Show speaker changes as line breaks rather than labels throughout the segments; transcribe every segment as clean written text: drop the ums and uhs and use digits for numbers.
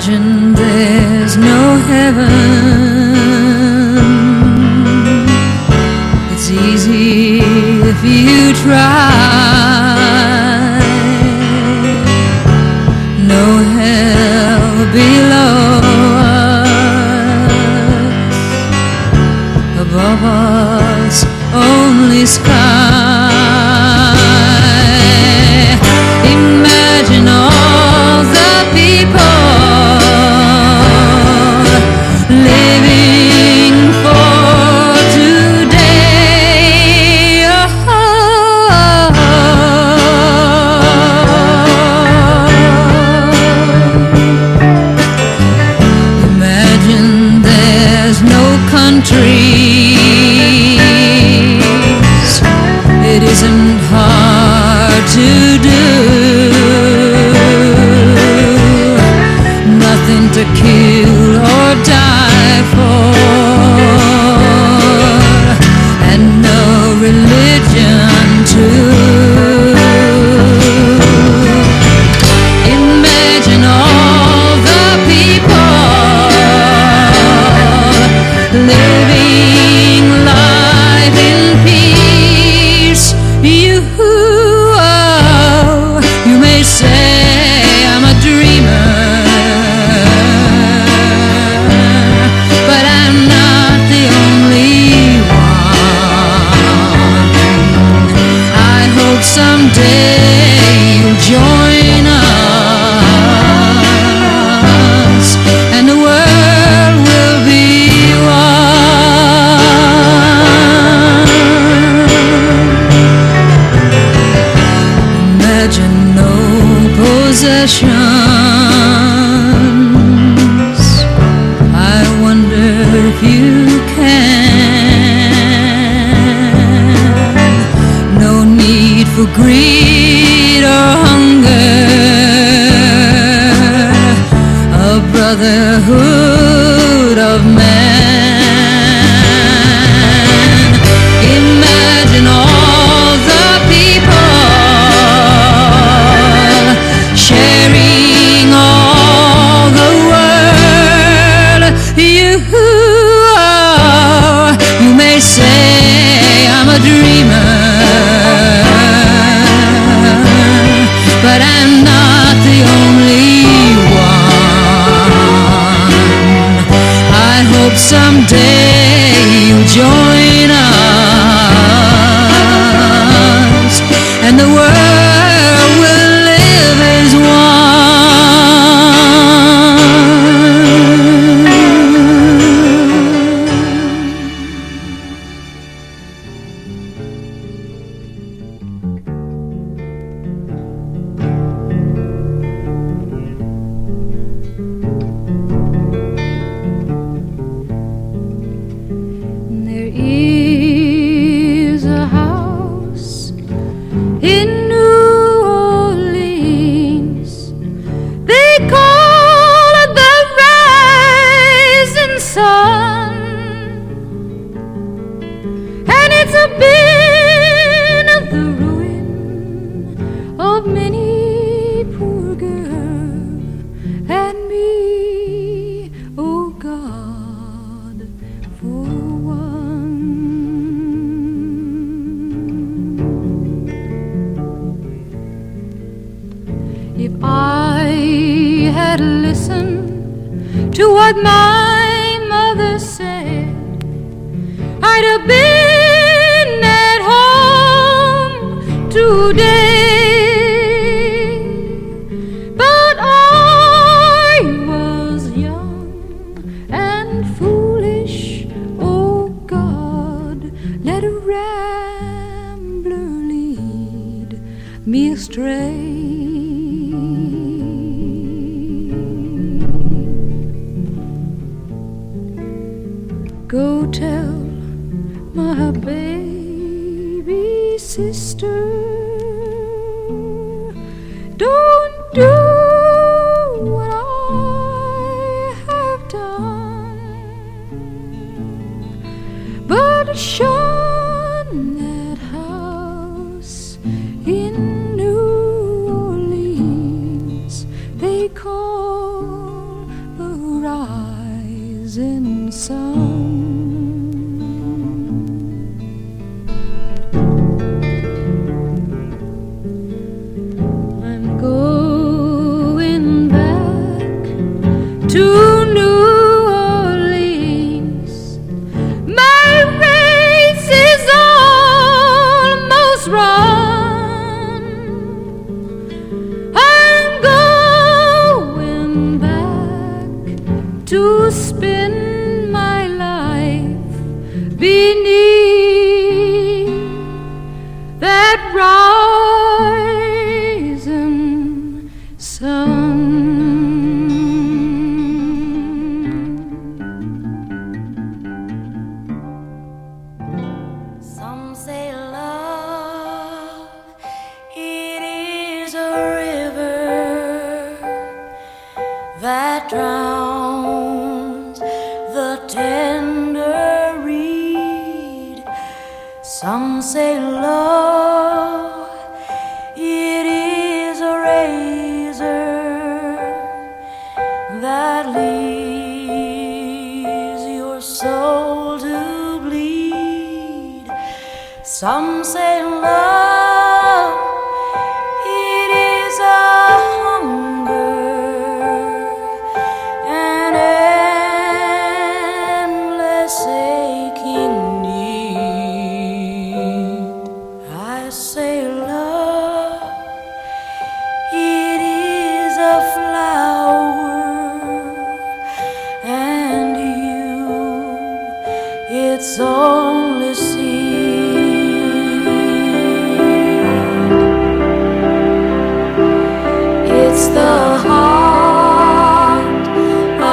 Imagine there's no heaven. It's easy if you try. No hell below us. Above us, only sky. Imagine all the people living for today. Imagine there's no countries. It isn't hard to do. Nothing to kill or die for, and no religion too. Imagine all the people living life in peace. You may say I'm a dreamer, but I'm not the only one. I hope someday you'll join us, and the world will be one. Imagine no possessions. I wonder if you can. No need for greed or hunger. A brotherhood of man. Imagine all the people sharing all the world. You may say I'm a dreamer, but I'm not the only one. I hope someday you'll join us, and the world will live as one. There is a house in New Orleans. They call it the rising sun, and it's a been of the ruin of many poor girl and me. Oh God, for one. If I had listened to what my mother said, I'd have been at home today. But I was young and foolish. Oh God, let a rambler lead me astray. Go tell my baby sister, don't do what I have done, but shun that house in New Orleans they call rising sun. I'm going back to New Orleans. My race is almost run. I'm going back to spend my life beneath that rising sun. Some say love, it is a river that drowns the tender reed. Some say love, it is a razor that leaves your soul to bleed. Some say love, it is a hunger, an endless aching need. I say love, it is a flower, and you, its only seed. It's the heart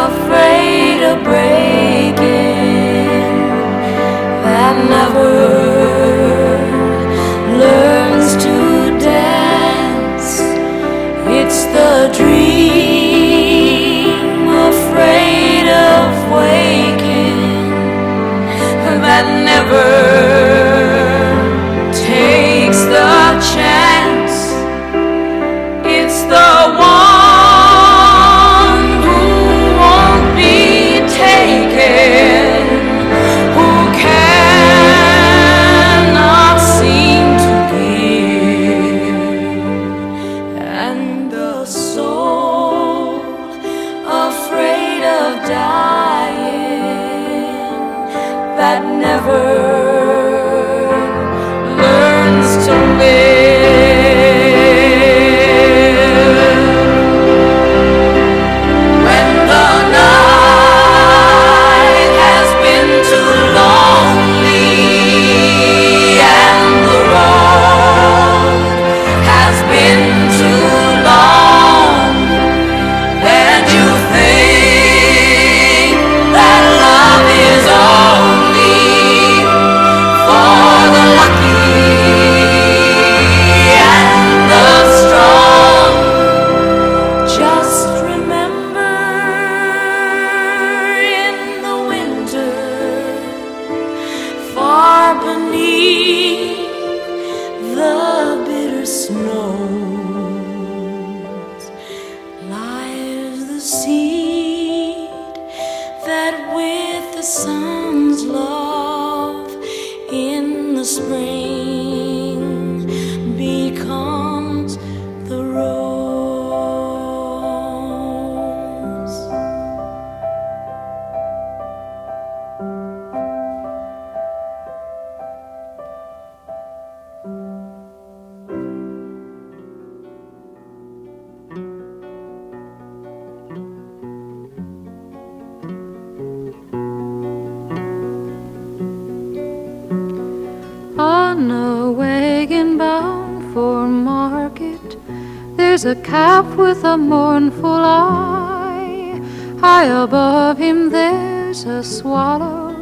afraid of breaking that never learns to dance. It's the dream afraid of waking that never takes the chance. It's the one who won't be taken, who cannot seem to give, and the soul afraid of dying that never learns to live. When the night has been too lonely and the road has been too long, and you think that love is only for the lucky and the strong, just remember in the winter, far beneath the bitter snows, lies the seed that with the sun's love in the spring becomes the rose. On a wagon bound for market, there's a calf with a mournful eye. High above him there's a swallow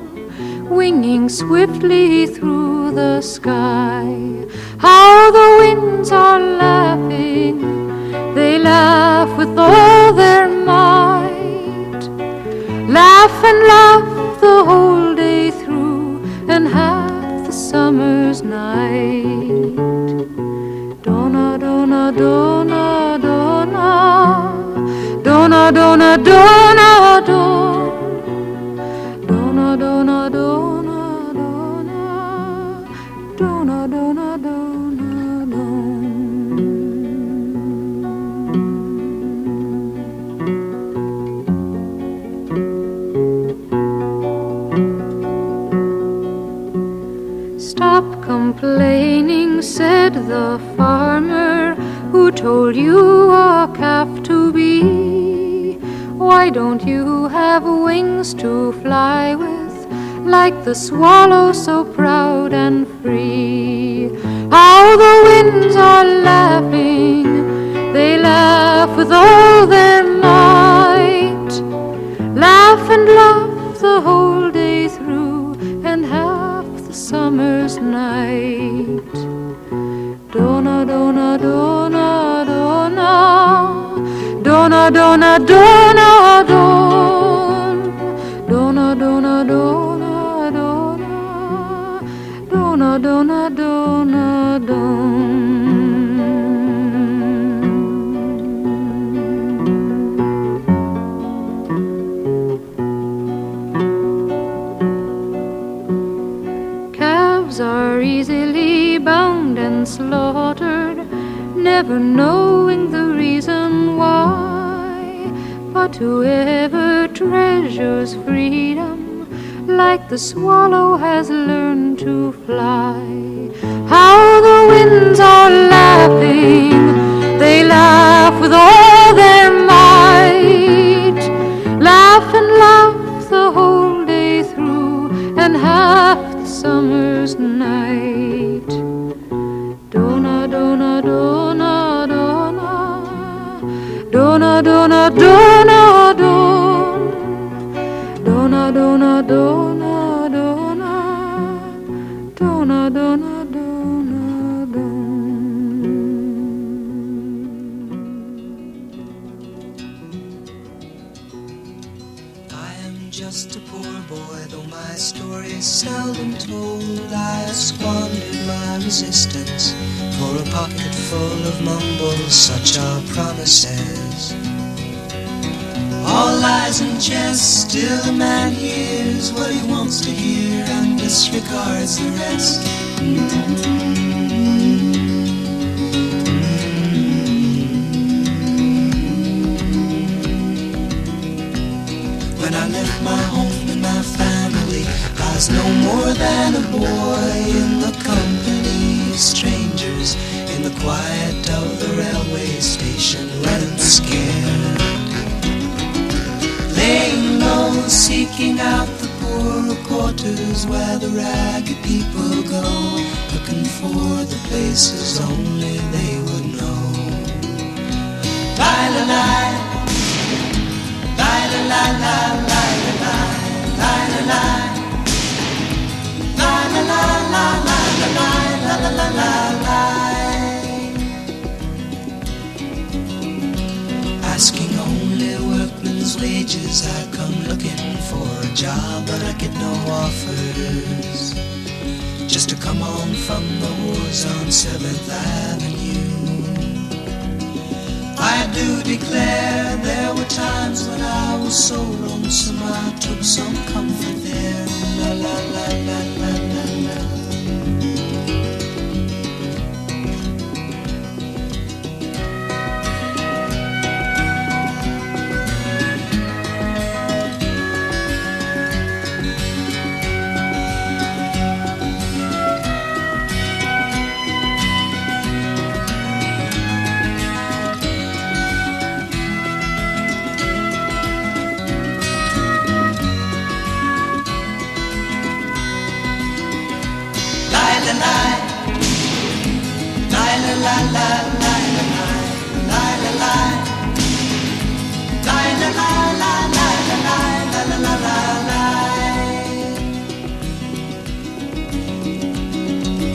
winging swiftly through the sky. How the winds are laughing, they laugh with all their might. Laugh and laugh the whole day through, and half the summer's night. Donna, donna, donna, donna, donna, donna, donna, dona, dona, dona, dona, dona, dona, Stop complaining, said the farmer who told you a calf to be. Why don't you have wings to fly with, like the swallow so proud and free? How the winds are laughing, they laugh with all their might. Laugh and laugh the whole day through, and half the summer's night. Dona, dona, dona, dona, dona, dona, dona, dona, dona, dona, dona, dona, dona, dona. Calves are easily bound and slaughtered, never knowing the reason why. But whoever treasures freedom, like the swallow has learned to fly. How the winds are laughing, they laugh with all their might. Laugh and laugh the whole day through, and half the summer's night. Dona, dona, dona, dona, dona, dona, dona, dona, dona, dona, dona, dona, dona, dona, dona.
I am just a poor boy, though my story is seldom told. I have squandered my resistance for a pocket full of mumbles, such are promises. All lies and jest, still a man hears what he wants to hear and disregards the rest. When I left my home and my family, I was no more than a boy in the company of strangers, in the quiet of the railway station, running scared. Laying low, seeking out the poorer quarters where the ragged people go, looking for the places only they would know. Lie-la-lie, lie-la-lie, lie-la-lie, lie-la-lie, lie-la-lie, lie-la-lie, lie-la-lie. Asking only workmen's wages, I come looking for a job, but I get no offers. Just to come home from the wars on 7th Avenue. I do declare there were times when I was so lonesome I took some comfort there. La la la la la la la.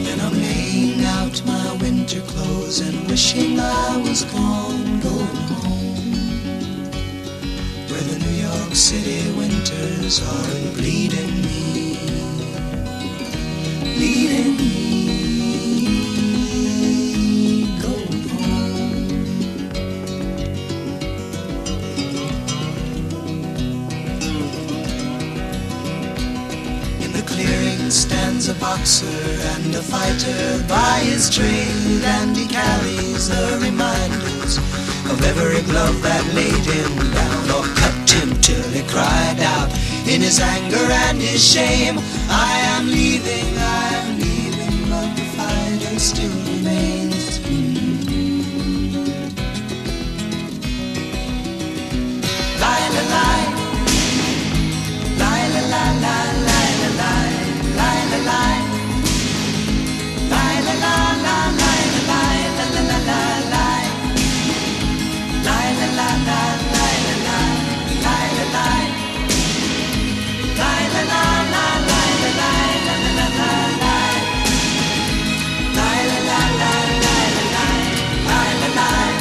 Then I'm laying out my winter clothes and wishing I was gone, going home, where the New York City winters are bleeding me, bleeding me. is a boxer and a fighter by his trade, and he carries the reminders of every glove that laid him down or cut him till he cried out in his anger and his shame, I am leaving, but the fighter still remains. Lie, la, lie. Lie, la, la, la, lie, la, lie. Lie, la, lie. Lie, la, la, la, lie, la, lie, la, la, la, la, lie. Lie, la, la, la, lie, la, lie. Lie, la, lie. Lie, la, la, la, lie, la, lie, la, la, la, la, lie. Lie, la, la, la, lie, la, lie. Lie, la, lie.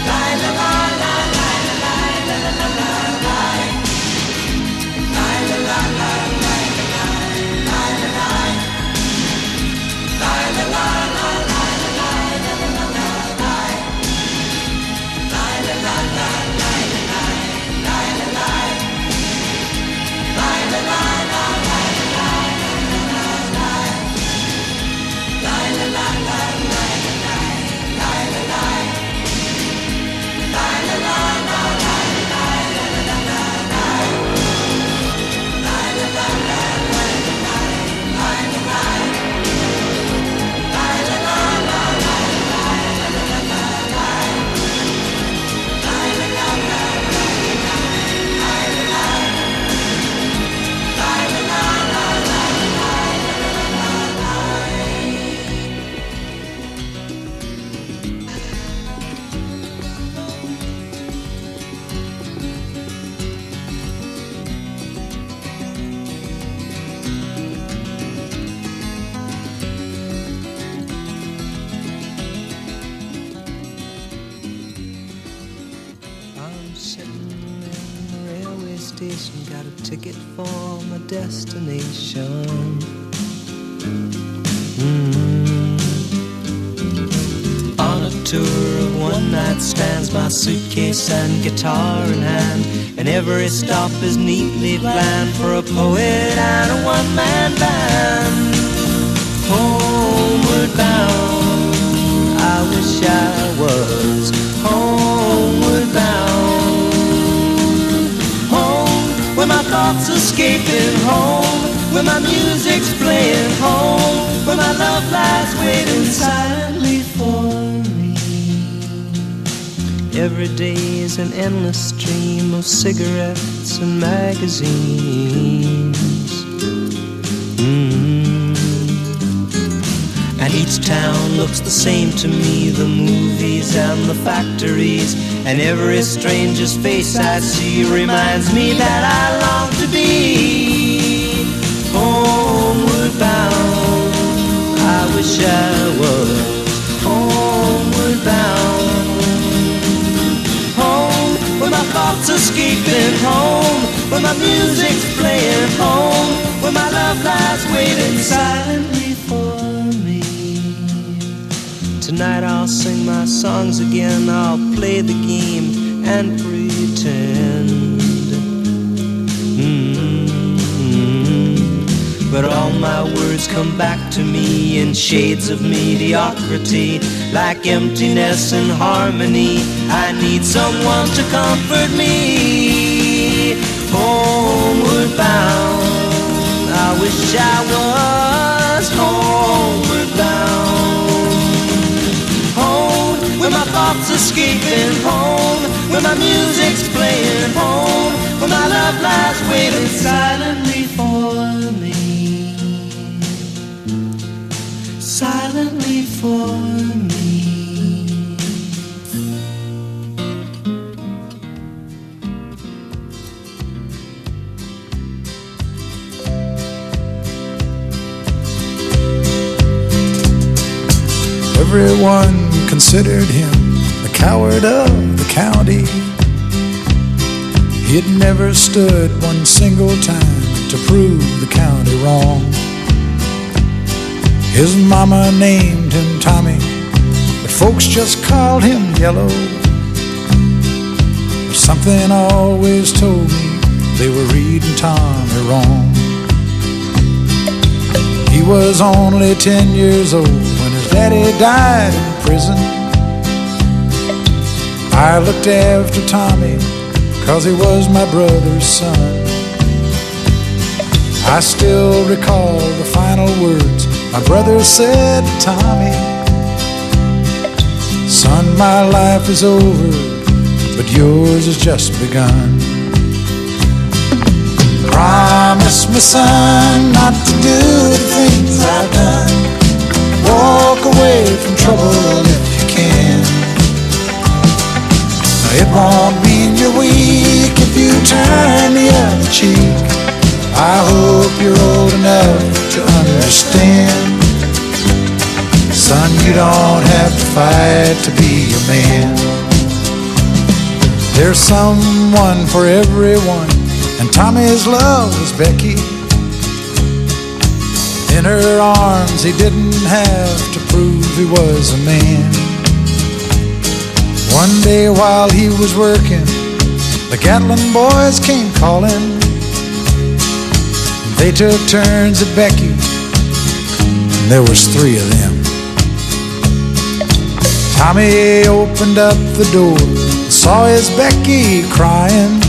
Lie, la, la, la, lie, la, lie, la, la, la, la, lie. Lie, la, la, la, lie, la, lie. Lie, la, lie. Lie, la, la, la, lie, la, lie, la, la, la, la, lie. Lie, la, la, la, lie, la, lie. Lie, la, lie. Lie, la, la, la, lie, la, lie, la, la, la, lie. Lie, la, la, la, lie, la, lie. Lie, la, lie. Lie, la, la, la, lie, la, lie, la, la, la, la, lie. Lie, la, la, la, lie, la, lie. Lie, la, lie. Lie, la, la, la, lie, la, lie, la, la, la, la, lie. Lie, la, la, la, lie, la, lie. Lie, la, lie. Lie, la, la, la, lie, la, lie, la, la, la, la, lie. I'm sitting in the railway station, got a ticket for my destination. On a tour of one-night stands, my suitcase and guitar in hand, and every stop is neatly planned for a poet and a one-man band. Homeward bound, I wish I was homeward bound. Home, where my thoughts escaping, home, where my music's playing, home, where my love lies waiting silently for me. Every day is an endless stream of cigarettes and magazines. And each town looks the same to me, the movies and the factories, and every stranger's face I see reminds me that I long to be homeward bound. I wish I was homeward bound. Home, where my thoughts escaping, home, where my music's playing, home, where my love lies waiting silently for me. Tonight I'll sing my songs again, I'll play the game and pretend. But all my words come back to me in shades of mediocrity, like emptiness and harmony. I need someone to comfort me. Homeward bound, I wish I was homeward bound. Home, where my thoughts escaping, home, where my music's playing, home, where my love lies waiting silently for me. Silently for me.
Everyone considered him the coward of the county. He'd never stood one single time to prove the county wrong. His mama named him Tommy, but folks just called him Yellow. But something always told me they were reading Tommy wrong. He was only 10 years old when his daddy died in prison. I looked after Tommy 'cause he was my brother's son. I still recall the final words my brother said to Tommy. Son, my life is over, but yours has just begun. Promise me, son, not to do the things I've done. Walk away from trouble if you can. Now, it won't mean you're weak if you turn the other cheek. I hope you're old enough to understand. Son, you don't have to fight to be a man. There's someone for everyone, and Tommy's love was Becky. In her arms he didn't have to prove he was a man. One day while he was working, the Gatlin boys came calling. They took turns at Becky, and there was 3 of them. Tommy opened up the door and saw his Becky crying.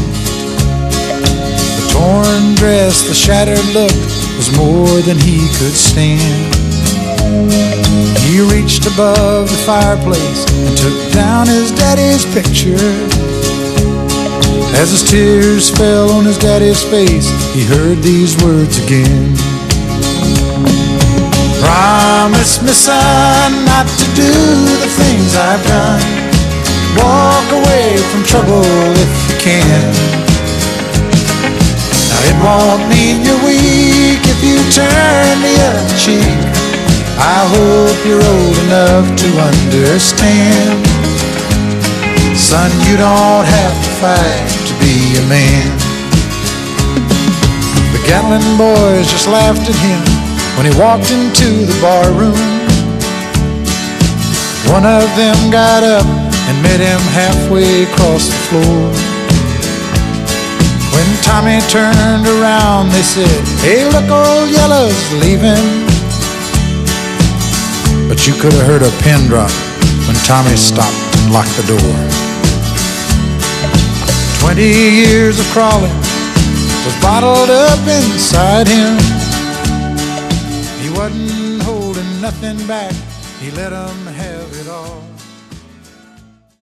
The torn dress, the shattered look was more than he could stand. He reached above the fireplace and took down his daddy's picture. As his tears fell on his daddy's face, he heard these words again. Promise me, son, not to do the things I've done. Walk away from trouble if you can. Now, it won't mean you're weak if you turn the other cheek. I hope you're old enough to understand. Son, you don't have to fight to be a man. The Gatlin boys just laughed at him when he walked into the bar room. One of them got up and met him halfway across the floor. When Tommy turned around, they said, "Hey, look, old Yellow's leaving." But you could have heard a pin drop when Tommy stopped and locked the door. 20 years of crawling was bottled up inside him. He wasn't holding nothing back, he let 'em have it all.